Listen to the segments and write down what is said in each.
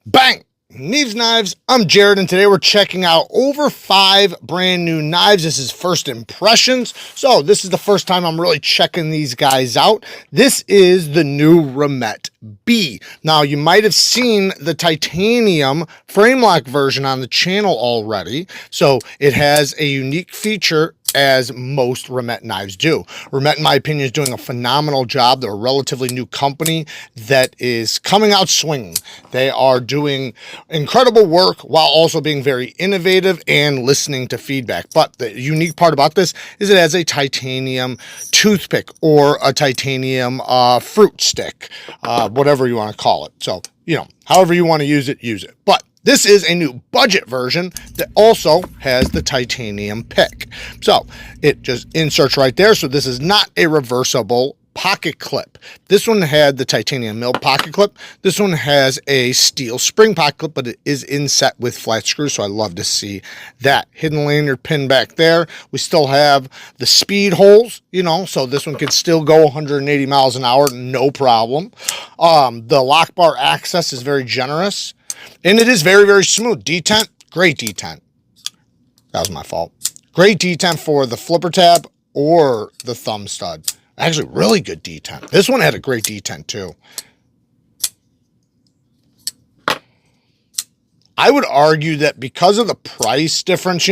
Bang! Neeves Knives, I'm Jared, and today we're checking out over 5 brand new knives. This is first impressions, so this is the first time I'm really checking these guys out. This is the new Remet B. Now, you might have seen the titanium frame lock version on the channel already, so it has a unique feature as most Remet knives do. Remet, in my opinion, is doing a phenomenal job. They're a relatively new company that is coming out swinging. They are doing incredible work while also being very innovative and listening to feedback. But the unique part about this is it has a titanium toothpick or a titanium fruit stick, whatever you want to call it. So, however you want to use it. But this is a new budget version that also has the titanium pick. So it just inserts right there. So this is not a reversible pocket clip. This one had the titanium mill pocket clip. This one has a steel spring pocket clip, but it is inset with flat screws. So I love to see that. Hidden lanyard pin back there. We still have the speed holes, so this one can still go 180 miles an hour, no problem. The lock bar access is very generous. And it is very, very smooth. Detent, great detent. That was my fault. Great detent for the flipper tab or the thumb stud. Actually, really good detent. This one had a great detent too. I would argue that because of the price difference,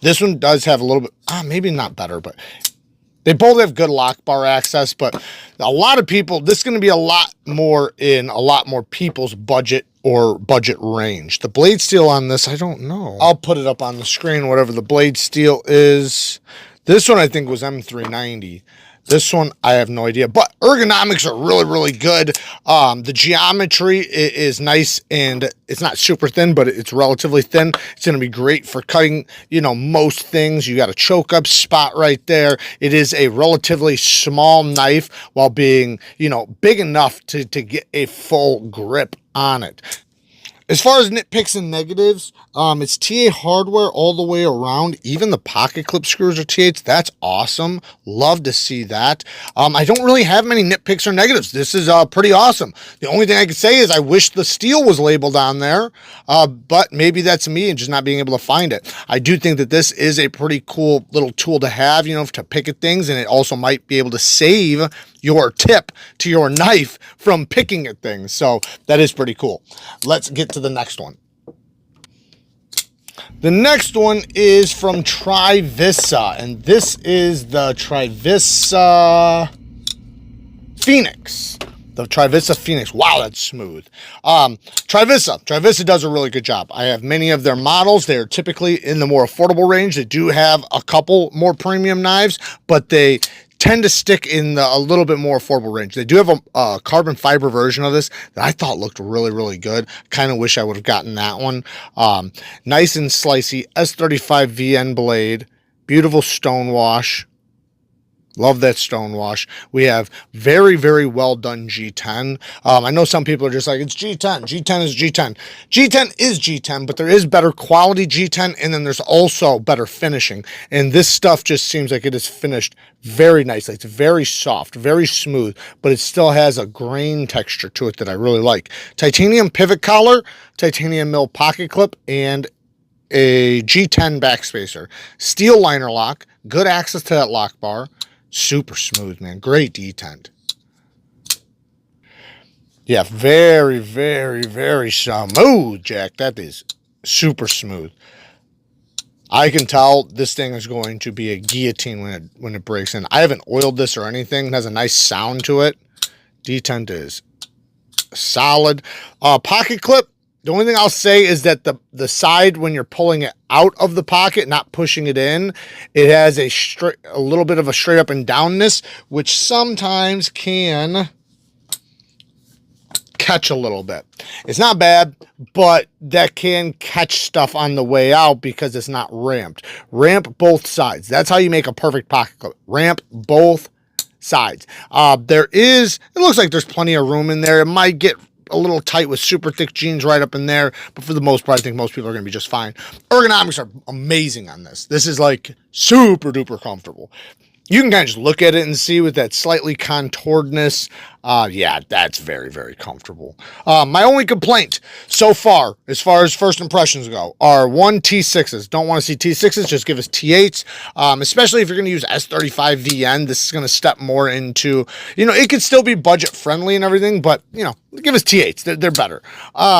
this one does have a little bit, maybe not better, but they both have good lock bar access. But a lot of people, this is going to be a lot more in a lot more people's budget or budget range. The blade steel on this, I don't know. I'll put it up on the screen, whatever the blade steel is. This one I think was M390. This one, I have no idea, but ergonomics are really, really good. The geometry is nice, and it's not super thin, but it's relatively thin. It's going to be great for cutting, most things. You got a choke up spot right there. It is a relatively small knife while being, big enough to get a full grip on it. As far as nitpicks and negatives, it's TA hardware all the way around. Even the pocket clip screws are TH. That's awesome. Love to see that. I don't really have many nitpicks or negatives. This is pretty awesome. The only thing I can say is I wish the steel was labeled on there, but maybe that's me and just not being able to find it. I do think that this is a pretty cool little tool to have, to pick at things, and it also might be able to save your tip to your knife from picking at things. So that is pretty cool. Let's get to the next one. The next one is from TRIVISA, and this is the TRIVISA Phoenix. The TRIVISA Phoenix. Wow, that's smooth. TRIVISA does a really good job. I have many of their models. They're typically in the more affordable range. They do have a couple more premium knives, but they tend to stick in a little bit more affordable range. They do have a carbon fiber version of this that I thought looked really, really good. Kind of wish I would have gotten that one. Nice and slicey S35 VN blade. Beautiful stone wash. Love that stone wash. We have very, very well done G10. I know some people are just like, it's G10. G10 is G10. G10 is G10, but there is better quality G10, and then there's also better finishing. And this stuff just seems like it is finished very nicely. It's very soft, very smooth, but it still has a grain texture to it that I really like. Titanium pivot collar, titanium mill pocket clip, and a G10 backspacer. Steel liner lock, good access to that lock bar. Super smooth, man. Great detent. Yeah, very, very, very smooth, Jack. That is super smooth. I can tell this thing is going to be a guillotine when it breaks in. I haven't oiled this or anything. It has a nice sound to it. Detent is solid. Pocket clip. The only thing I'll say is that the side, when you're pulling it out of the pocket, not pushing it in, it has a little bit of a straight up and downness, which sometimes can catch a little bit. It's not bad, but that can catch stuff on the way out because it's not ramped. Ramp both sides. That's how you make a perfect pocket clip. Ramp both sides. It looks like there's plenty of room in there. It might get a little tight with super thick jeans right up in there, but for the most part, I think most people are going to be just fine. Ergonomics are amazing on this. This is like super duper comfortable. You can kind of just look at it and see with that slightly contouredness. Yeah, that's very, very comfortable. My only complaint so far as first impressions go, are one, T6s. Don't want to see T6s, just give us T8s. Especially if you're going to use S35 VN, this is going to step more into, it could still be budget friendly and everything, but, give us T8s. They're better.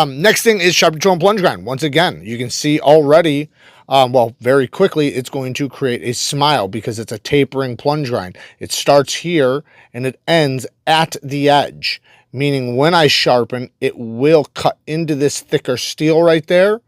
Next thing is sharp control and plunge grind. Once again, you can see already, well, very quickly, it's going to create a smile because it's a tapering plunge grind. It starts here and it ends at the edge, meaning when I sharpen, it will cut into this thicker steel right there.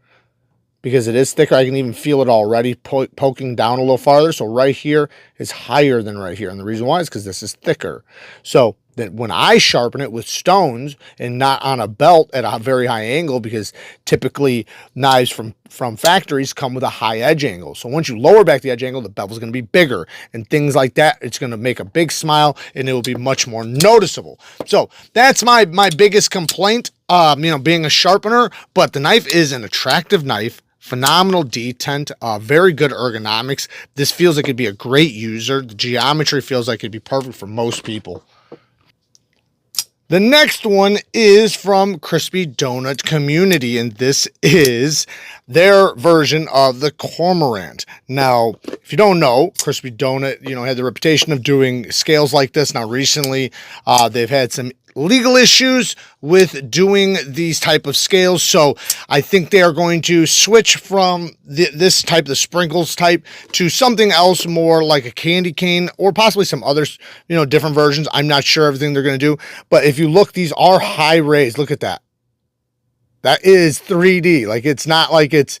Because it is thicker, I can even feel it already poking down a little farther. So right here is higher than right here. And the reason why is because this is thicker. So then when I sharpen it with stones and not on a belt at a very high angle, because typically knives from factories come with a high edge angle. So once you lower back the edge angle, the bevel's going to be bigger and things like that. It's going to make a big smile and it will be much more noticeable. So that's my biggest complaint, being a sharpener, but the knife is an attractive knife. Phenomenal detent, very good ergonomics. This feels like it'd be a great user. The geometry feels like it'd be perfect for most people. The next one is from Crispy Donut Community, and this is their version of the Cormorant. Now, if you don't know, Crispy Donut, had the reputation of doing scales like this. Now, recently, they've had some legal issues with doing these type of scales, so I think they are going to switch from this type, the sprinkles type, to something else more like a candy cane or possibly some others, different versions. I'm not sure everything they're going to do, but if you look, these are high raised. Look at that. That is 3D. Like, it's not like it's,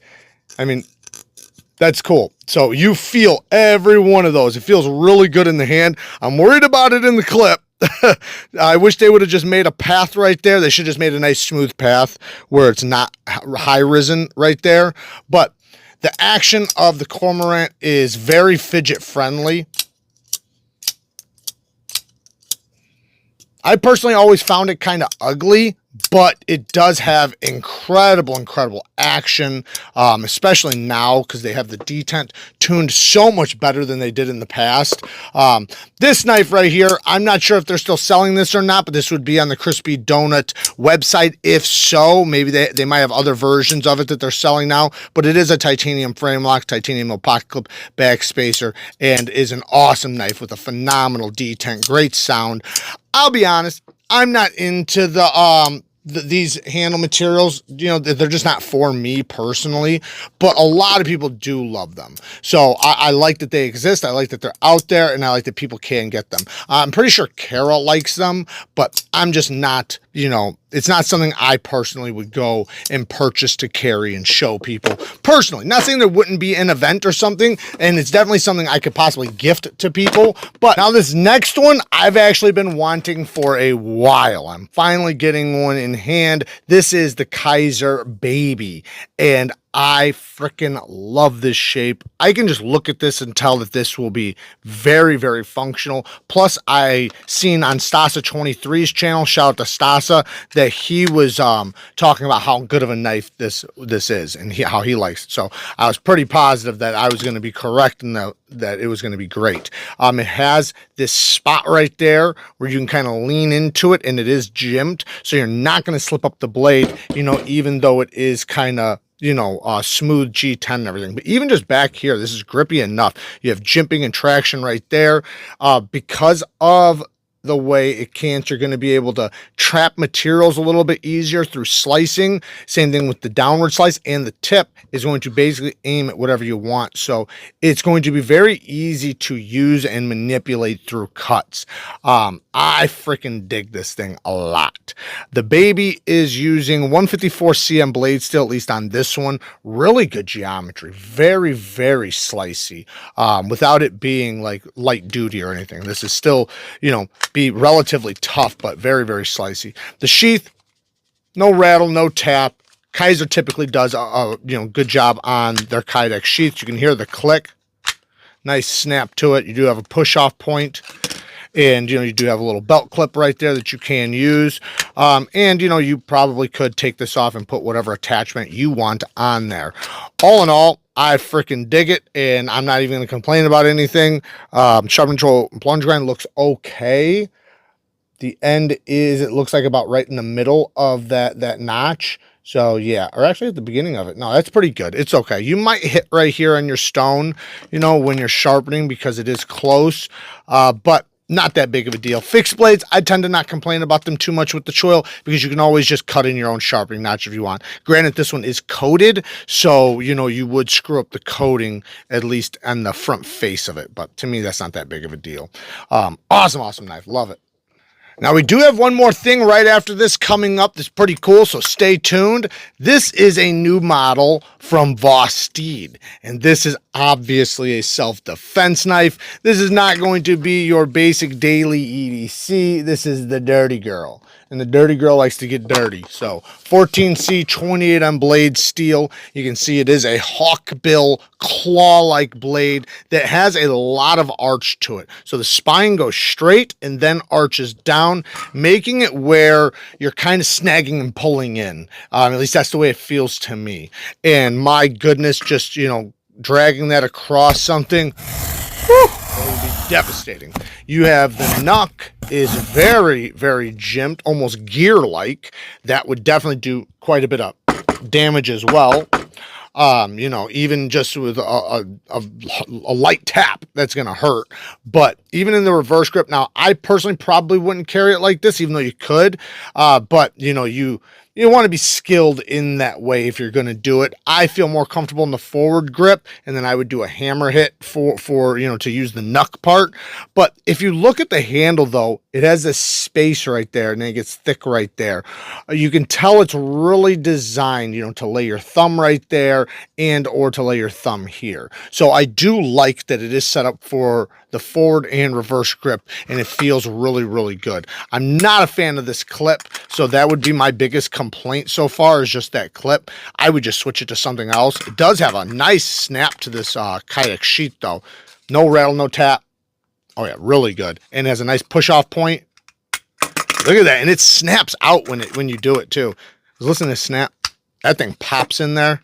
that's cool. So you feel every one of those. It feels really good in the hand. I'm worried about it in the clip. I wish they would have just made a path right there. They should have just made a nice smooth path where it's not high risen right there. But the action of the Cormorant is very fidget friendly. I personally always found it kind of ugly, but it does have incredible action, especially now because they have the detent tuned so much better than they did in the past. This knife right here, I'm not sure if they're still selling this or not, but this would be on the Crispy Donut website. If so, maybe they might have other versions of it that they're selling now, but it is a titanium frame lock, titanium pocket clip back spacer, and is an awesome knife with a phenomenal detent, great sound. I'll be honest, I'm not into these handle materials. They're just not for me personally, but a lot of people do love them. So I like that they exist. I like that they're out there, and I like that people can get them. I'm pretty sure Kara likes them, but I'm just not, it's not something I personally would go and purchase to carry and show people personally. Not saying there wouldn't be an event or something, and it's definitely something I could possibly gift to people. But now this next one, I've actually been wanting for a while. I'm finally getting one in hand. This is the KIZER Baby, and I freaking love this shape. I can just look at this and tell that this will be very functional. Plus, I seen on Stasa 23's channel, shout out to Stasa, that he was talking about how good of a knife this is and how he likes it. So I was pretty positive that I was going to be correct and that it was going to be great. It has this spot right there where you can kind of lean into it, and it is gemmed, so you're not going to slip up the blade, even though it is kind of smooth G10 and everything. But even just back here, this is grippy enough. You have jimping and traction right there. Because of the way it cants, you're going to be able to trap materials a little bit easier through slicing. Same thing with the downward slice, and the tip is going to basically aim at whatever you want. So it's going to be very easy to use and manipulate through cuts. I freaking dig this thing a lot. The Baby is using 154 cm blade steel, at least on this one. Really good geometry, very slicey, without it being like light duty or anything. This is still, be relatively tough, but very slicey. The sheath, no rattle, no tap. KIZER typically does a good job on their Kydex sheaths. You can hear the click, nice snap to it. You do have a push off point, and you do have a little belt clip right there that you can use. And you probably could take this off and put whatever attachment you want on there. All in all, I freaking dig it, and I'm not even going to complain about anything. Sharp control plunge grind looks okay. The end is, it looks like about right in the middle of that notch. So yeah, or actually at the beginning of it. No, that's pretty good. It's okay. You might hit right here on your stone, you know, when you're sharpening, because it is close, but not that big of a deal. Fixed blades, I tend to not complain about them too much with the choil, because you can always just cut in your own sharpening notch if you want. Granted, this one is coated, so, you know, you would screw up the coating, at least on the front face of it. But to me, that's not that big of a deal. Awesome knife. Love it. Now, we do have one more thing right after this coming up that's pretty cool, so stay tuned. This is a new model from Vosteed, and this is obviously a self-defense knife. This is not going to be your basic daily EDC. This is the dirty girl, and the dirty girl likes to get dirty. So 14C 28 on blade steel. You can see it is a hawkbill claw-like blade that has a lot of arch to it. So the spine goes straight and then arches down, making it where you're kind of snagging and pulling in. At least that's the way it feels to me. And my goodness, just, you know, dragging that across something, whew, it would be devastating. You have the knuck is very, very jimped, almost gear-like. That would definitely do quite a bit of damage as well. You know, even just with a light tap, that's going to hurt. But even in the reverse grip, now, I personally probably wouldn't carry it like this, even though you could. But, you know, you want to be skilled in that way if you're going to do it. I feel more comfortable in the forward grip, and then I would do a hammer hit for you know, to use the knuck part. But if you look at the handle, though, it has this space right there, and then it gets thick right there. You can tell it's really designed, you know, to lay your thumb right there and or to lay your thumb here. So I do like that it is set up for the forward and reverse grip, and it feels really, really good. I'm not a fan of this clip, so that would be my biggest complaint so far, is just that clip. I would just switch it to something else. It does have a nice snap to this KIZER sheet, though. No rattle, no tap. Oh yeah, really good. And it has a nice push-off point. Look at that, and it snaps out when you do it too. Listen to this snap. That thing pops in there.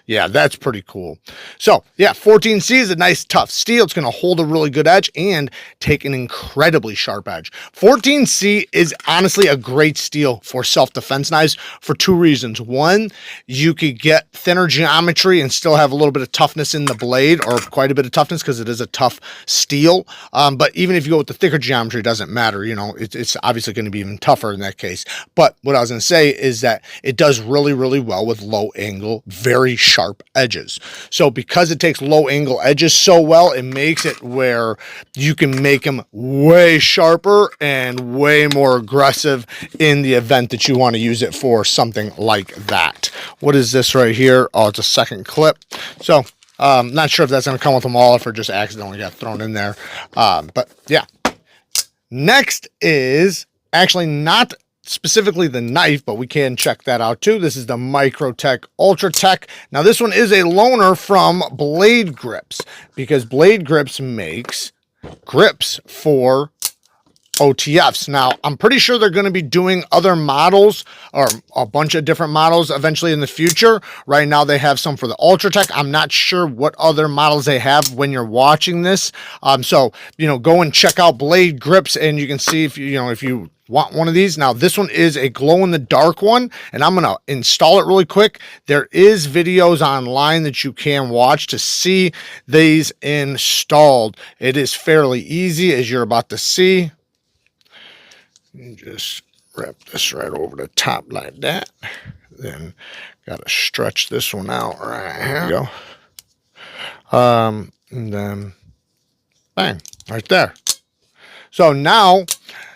Yeah, that's pretty cool. So, yeah, 14C is a nice, tough steel. It's going to hold a really good edge and take an incredibly sharp edge. 14C is honestly a great steel for self-defense knives for two reasons. One, you could get thinner geometry and still have a little bit of toughness in the blade, or quite a bit of toughness, because it is a tough steel. But even if you go with the thicker geometry, it doesn't matter. You know, it's obviously going to be even tougher in that case. But what I was going to say is that it does really, really well with low angle, very sharp edges. So because it takes low angle edges so well, it makes it where you can make them way sharper and way more aggressive in the event that you want to use it for something like that. What is this right here? Oh, it's a second clip. So not sure if that's going to come with them all, if it just accidentally got thrown in there. But yeah. Next is actually not specifically the knife, but we can check that out too. This is the Microtech Ultratech. Now this one is a loaner from Blade Grips, because Blade Grips makes grips for OTFs. Now, I'm pretty sure they're going to be doing other models, or a bunch of different models eventually in the future. Right now, they have some for the Ultratech. I'm not sure what other models they have when you're watching this. So, you know, go and check out Blade Grips, and you can see if you want one of these. Now, this one is a glow-in-the-dark one, and I'm going to install it really quick. There is videos online that you can watch to see these installed. It is fairly easy, as you're about to see. Just wrap this right over the top like that. Then got to stretch this one out right here. There you go. And then bang, right there. So now,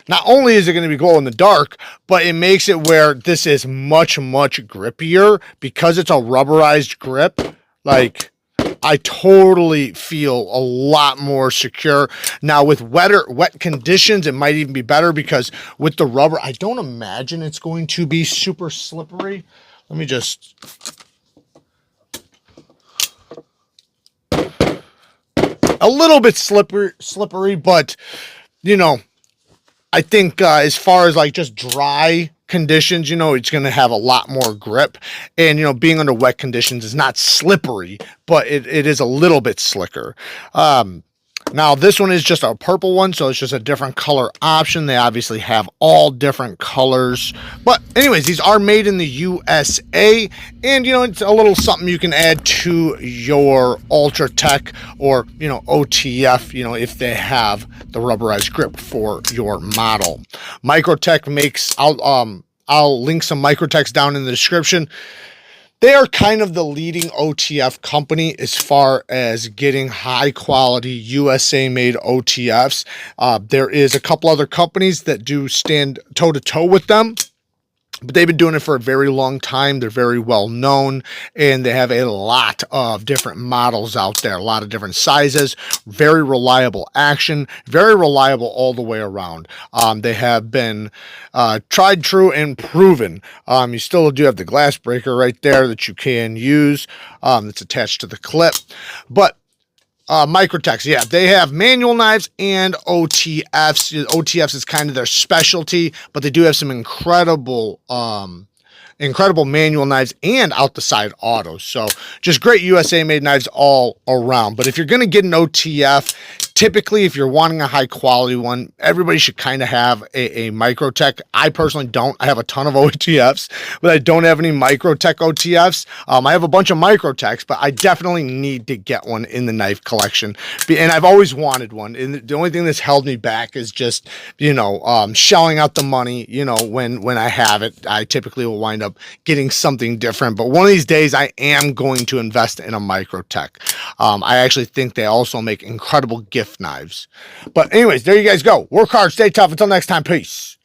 not only is it going to be glow in the dark, but it makes it where this is much, much grippier, because it's a rubberized grip. Like, I totally feel a lot more secure. Now, with wet conditions, it might even be better, because with the rubber, I don't imagine it's going to be super slippery. Let me just... A little bit slippery, but, you know, I think as far as like just dry conditions, you know, it's going to have a lot more grip. And, you know, being under wet conditions is not slippery, but it is a little bit slicker. Now, this one is just a purple one, so it's just a different color option. They obviously have all different colors. But anyways, these are made in the USA, and, you know, it's a little something you can add to your Ultratech or, you know, OTF, you know, if they have the rubberized grip for your model. Microtech makes, I'll link some Microtechs down in the description. They are kind of the leading OTF company as far as getting high quality USA made OTFs. There is a couple other companies that do stand toe to toe with them, but they've been doing it for a very long time. They're very well known, and they have a lot of different models out there, a lot of different sizes, very reliable action, very reliable all the way around. They have been tried, true, and proven. You still do have the glass breaker right there that you can use that's attached to the clip, but Microtechs, yeah, they have manual knives and OTFs. OTFs is kind of their specialty, but they do have some incredible manual knives and out the side autos. So just great USA made knives all around. But if you're going to get an OTF, typically if you're wanting a high quality one, everybody should kind of have a Microtech. I personally don't. I have a ton of OTFs, but I don't have any Microtech OTFs. I have a bunch of Microtechs, but I definitely need to get one in the knife collection. And I've always wanted one. And the only thing that's held me back is just, you know, shelling out the money. You know, when I have it, I typically will wind up getting something different. But one of these days, I am going to invest in a Microtech. I actually think they also make incredible gift knives. But anyways, there you guys go. Work hard, stay tough. Until next time, peace.